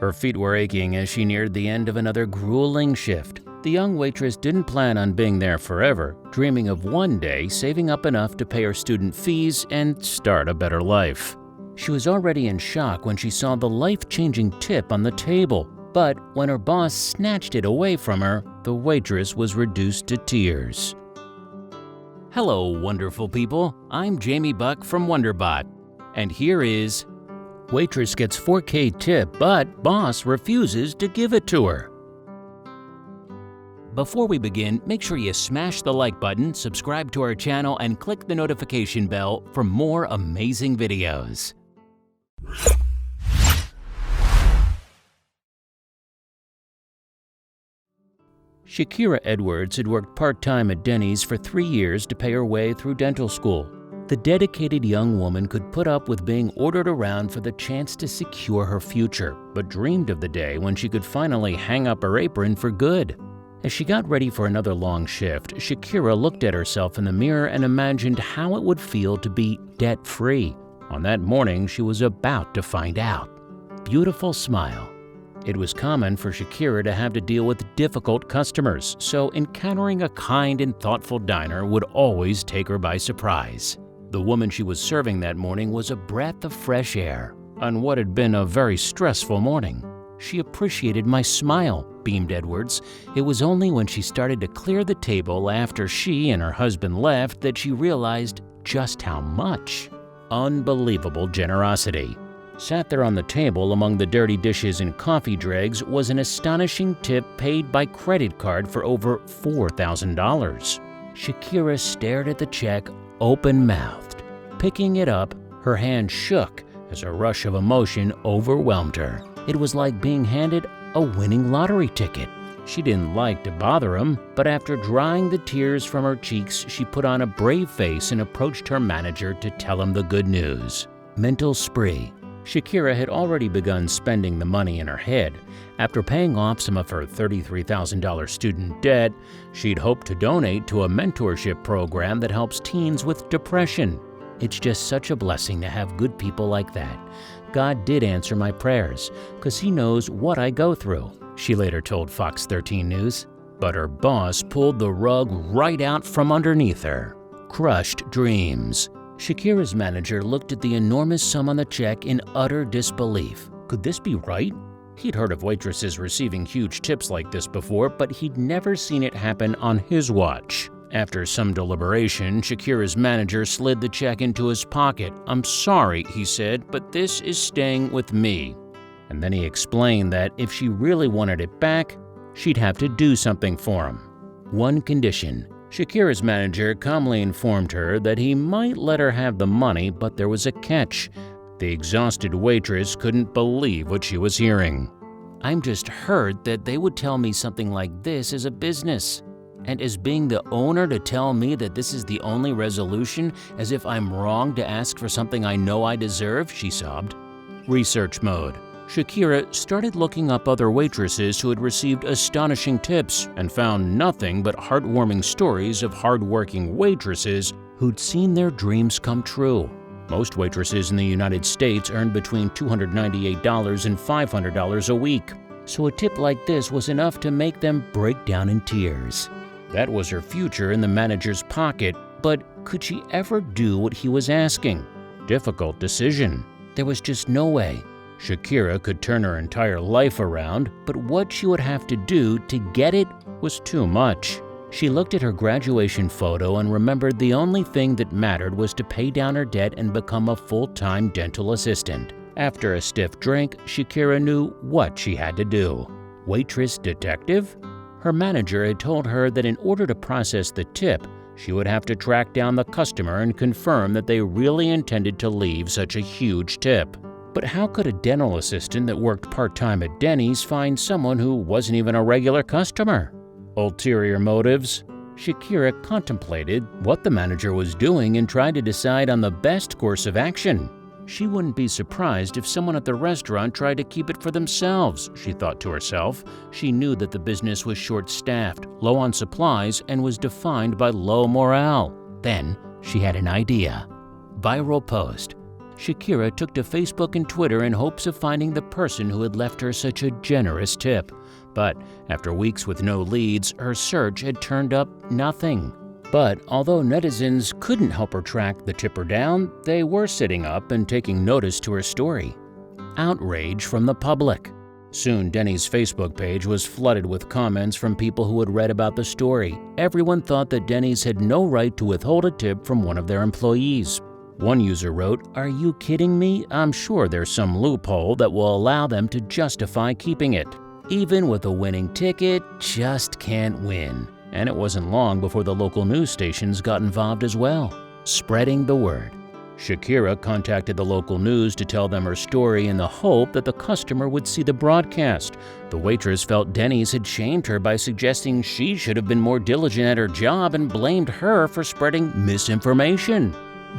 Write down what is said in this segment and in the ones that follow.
Her feet were aching as she neared the end of another grueling shift. The young waitress didn't plan on being there forever, dreaming of one day saving up enough to pay her student fees and start a better life. She was already in shock when she saw the life-changing tip on the table, but when her boss snatched it away from her, the waitress was reduced to tears. Hello, wonderful people. I'm Jamie Buck from WonderBot, and here is Waitress gets $4K tip, but boss refuses to give it to her. Before we begin, make sure you smash the like button, subscribe to our channel, and click the notification bell for more amazing videos. Shakira Edwards had worked part-time at Denny's for 3 years to pay her way through dental school. The dedicated young woman could put up with being ordered around for the chance to secure her future, but dreamed of the day when she could finally hang up her apron for good. As she got ready for another long shift, Shakira looked at herself in the mirror and imagined how it would feel to be debt-free. On that morning, she was about to find out. Beautiful smile. It was common for Shakira to have to deal with difficult customers, so encountering a kind and thoughtful diner would always take her by surprise. The woman she was serving that morning was a breath of fresh air on what had been a very stressful morning. She appreciated my smile, beamed Edwards. It was only when she started to clear the table after she and her husband left that she realized just how much. Unbelievable generosity. Sat there on the table among the dirty dishes and coffee dregs was an astonishing tip paid by credit card for over $4,000. Shakira stared at the check open-mouthed. Picking it up, her hand shook as a rush of emotion overwhelmed her. It was like being handed a winning lottery ticket. She didn't like to bother him, but after drying the tears from her cheeks, she put on a brave face and approached her manager to tell him the good news. Mental spree. Shakira had already begun spending the money in her head. After paying off some of her $33,000 student debt, she'd hoped to donate to a mentorship program that helps teens with depression. It's just such a blessing to have good people like that. God did answer my prayers, because He knows what I go through, she later told Fox 13 News. But her boss pulled the rug right out from underneath her. Crushed dreams. Shakira's manager looked at the enormous sum on the check in utter disbelief. Could this be right? He'd heard of waitresses receiving huge tips like this before, but he'd never seen it happen on his watch. After some deliberation, Shakira's manager slid the check into his pocket. "I'm sorry," he said, "but this is staying with me." And then he explained that if she really wanted it back, she'd have to do something for him. One condition. Shakira's manager calmly informed her that he might let her have the money, but there was a catch. The exhausted waitress couldn't believe what she was hearing. "I'm just hurt that they would tell me something like this as a business. And as being the owner to tell me that this is the only resolution, as if I'm wrong to ask for something I know I deserve," she sobbed. Research mode. Shakira started looking up other waitresses who had received astonishing tips and found nothing but heartwarming stories of hardworking waitresses who'd seen their dreams come true. Most waitresses in the United States earned between $298 and $500 a week, so a tip like this was enough to make them break down in tears. That was her future in the manager's pocket, but could she ever do what he was asking? Difficult decision. There was just no way. Shakira could turn her entire life around, but what she would have to do to get it was too much. She looked at her graduation photo and remembered the only thing that mattered was to pay down her debt and become a full-time dental assistant. After a stiff drink, Shakira knew what she had to do. Waitress detective? Her manager had told her that in order to process the tip, she would have to track down the customer and confirm that they really intended to leave such a huge tip. But how could a dental assistant that worked part-time at Denny's find someone who wasn't even a regular customer? Ulterior motives? Shakira contemplated what the manager was doing and tried to decide on the best course of action. She wouldn't be surprised if someone at the restaurant tried to keep it for themselves, she thought to herself. She knew that the business was short-staffed, low on supplies, and was defined by low morale. Then she had an idea. Viral post. Shakira took to Facebook and Twitter in hopes of finding the person who had left her such a generous tip. But after weeks with no leads, her search had turned up nothing. But although netizens couldn't help her track the tipper down, they were sitting up and taking notice to her story. Outrage from the public. Soon, Denny's Facebook page was flooded with comments from people who had read about the story. Everyone thought that Denny's had no right to withhold a tip from one of their employees. One user wrote, "Are you kidding me? I'm sure there's some loophole that will allow them to justify keeping it. Even with a winning ticket, just can't win." And it wasn't long before the local news stations got involved as well, spreading the word. Shakira contacted the local news to tell them her story in the hope that the customer would see the broadcast. The waitress felt Denny's had shamed her by suggesting she should have been more diligent at her job and blamed her for spreading misinformation.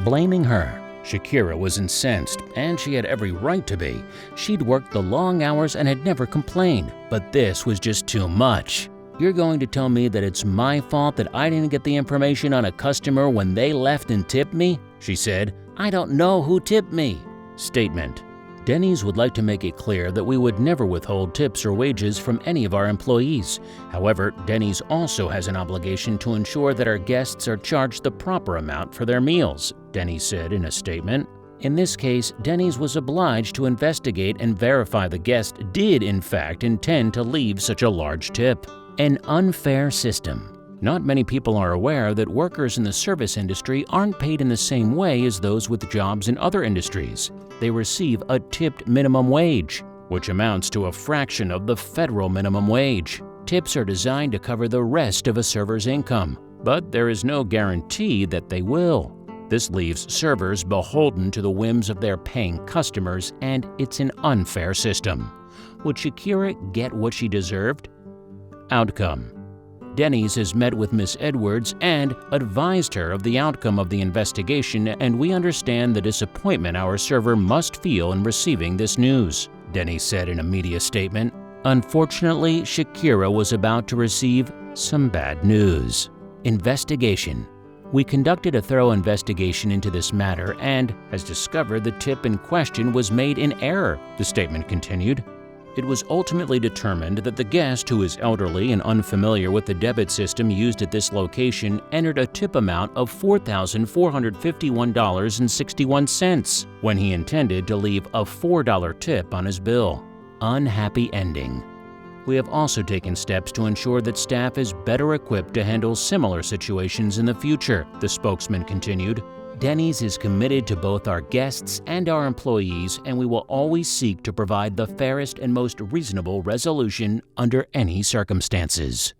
Blaming her, Shakira was incensed, and she had every right to be. She'd worked the long hours and had never complained, but this was just too much. "You're going to tell me that it's my fault that I didn't get the information on a customer when they left and tipped me?" she said. "I don't know who tipped me." Statement: Denny's would like to make it clear that we would never withhold tips or wages from any of our employees. However, Denny's also has an obligation to ensure that our guests are charged the proper amount for their meals, Denny's said in a statement. In this case, Denny's was obliged to investigate and verify the guest did in fact intend to leave such a large tip. An unfair system. Not many people are aware that workers in the service industry aren't paid in the same way as those with jobs in other industries. They receive a tipped minimum wage, which amounts to a fraction of the federal minimum wage. Tips are designed to cover the rest of a server's income, but there is no guarantee that they will. This leaves servers beholden to the whims of their paying customers, and it's an unfair system. Would Shakira get what she deserved? Outcome: Denny's has met with Miss Edwards and advised her of the outcome of the investigation, and we understand the disappointment our server must feel in receiving this news, Denny's said in a media statement. Unfortunately, Shakira was about to receive some bad news. Investigation. We conducted a thorough investigation into this matter and has discovered the tip in question was made in error, the statement continued. It was ultimately determined that the guest, who is elderly and unfamiliar with the debit system used at this location, entered a tip amount of $4,451.61 when he intended to leave a $4 tip on his bill. Unhappy ending. We have also taken steps to ensure that staff is better equipped to handle similar situations in the future, the spokesman continued. Denny's is committed to both our guests and our employees, and we will always seek to provide the fairest and most reasonable resolution under any circumstances.